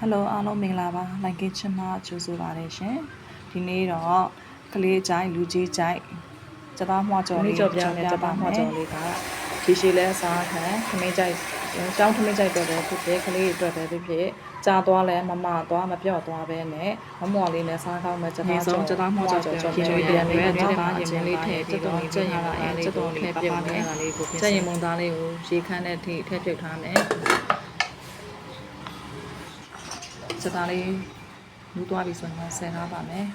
Hello အားလုံးမင်္ဂလာပါ Like Kitchen မှာကြိုဆိုပါရရှင်ဒီနေ့တော့ကလေးကြိုက်လူကြီးကြိုက်စသားမှွားကြော်လေးကြော်ပြမယ်စသားမှွားကြော်လေးကရှည်ရှည်လဲစားခံခမင်းကြိုက်တောင်းခမင်းကြိုက်တော့တယ်ဖြစ်ဖြစ်ကလေးအတွက်ပဲဖြစ်ဖြစ်ကြာသွားလဲမမသွားမပြော့သွားပဲနဲ့မမွားလေးနဲ့စားကောင်းမယ်စသားကြော်စသားမှွားကြော်ပြန်ပြန်ပြီးတော့ပါရင်လေးထည့်ပြီးတော့ကြက်ရင်ပါအဲလေးကိုထည့်ပြုတ်မယ်ကြက်ရင်မုံသားလေးကိုရေခမ်းတဲ့ထိထည့်ပြုတ်ထားမယ်စသားလေးလူသွားပြီဆိုရင်ဆယ်ထားပါမယ်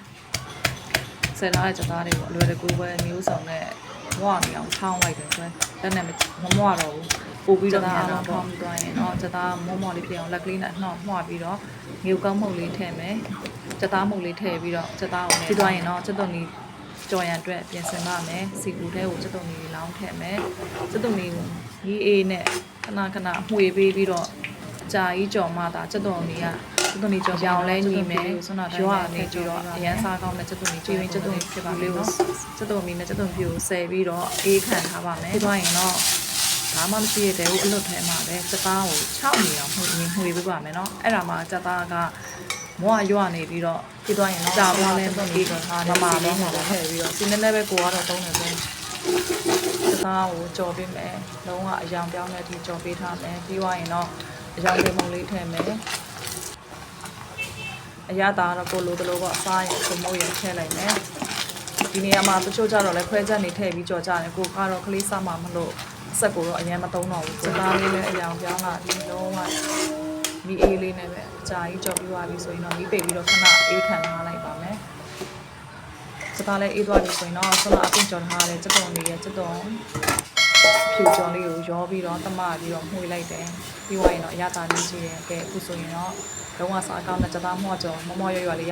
ဆယ်ထားတဲ့စသားတွေကိုအလွယ်တကူပဲမျိုးစုံနဲ့မွားနေအောင်ထောင်းလိုက်တယ်ဆိုရင်လက်နဲ့မမွားတော့ဘူးပို့ပြီးတော့များတော့ထောင်းပြီးသွားရင်တော့စသားမောမောလေးပြအောင်လက်ကလေးနဲ့နှောက်မှွားပြီးတော့ငေကောင်းမှုတ်လေးထည့်မယ်စသားမှုတ်လေးထည့်ပြီးတော့စသားကိုပြီးသွားရင်တော့စက်တုံကြီးကြော်ရံအတွက်ပြင်ဆင်ပါမယ်စီကူထဲကိုစက်တုံကြီးလောင်းထည့်မယ်စက်တုံကြီးကိုရေးအေးနဲ့ခဏခဏမှွေပေးပြီးတော့ကြာကြီးကြော်မှသာစက်တုံကြီးကစက်တုံကြီးကြော်ရောင်လဲညီမယ်ရွာနေကြတော့အရန်စားကောင်းတဲ့စက်တုံကြီးကျွေးရင်စက်တုံကြီးဖြစ်ပါလေးကိုစက်တုံကြီးနဲ့စက်တုံပြိုဆယ်ပြီးတော့အေးခံထားပါမယ်ပြီးသွားရင်တော့ဘာမှမရှိရတဲ့ဟိုအလွတ်ထဲမှာပဲစသားကို6နေအောင်မှွေပေးပါမယ်နော်အဲ့ဒါမှစသားကမွားရွာနေပြီးတော့ပြီးသွားရင်တော့ကြာသွားလဲတော့ဒီမမလေးမှာထည့်ပြီးတော့စီနေနဲ့ပဲကိုကတော့တုံးနေပဲစသားကိုကြော်ပေးမယ်လုံးဝအယောင်ပြောင်းတဲ့အထိကြော်ပေးထားမယ်ပြီးသွားရင်တော့အယောင်လေးမုံလေးထည့်မယ်အရသာတော့ကိုလိုတလို့ပေါ့အစားရင်ကိုမိုးရထည့်လိုက်မယ်ဒီနေရာမှာတချို့ကြတော့လဲခွဲချက်နေထည့်ပြီးကြော်ကြတယ်ကိုကတော့ကလေးစားမှမလို့ဆက်ကိုတော့အရင်မသုံးတော့ဘူးစသားလေးလည်းအယောင်ပြောင်းလာပြီးလုံးဝမီအေးလေးနဲ့ပဲအကြာကြီးကြော်ပြီးသွားပြီဆိုရင်တော့မီးပိတ်ပြီးတော့ခဏအေးခံထားလိုက်ပါမယ်စသားလေးအေးသွားပြီဆိုရင်တော့ဆက်လာအပြင်ကြော်ထားတဲ့စက်တုံလေးရဲ့စက်တုံဖြူကြော်လေးကိုရောပြီးတော့တမပြီးတော့မှုေးလိုက်တယ်ပြီးသွားရင်တော့အရသာလေးရှိတယ်ကဲအခုဆိုရင်တော့လုံးဝစားကောင်းတဲ့စသားမှော့ကြော်မမော့ရွရွလေး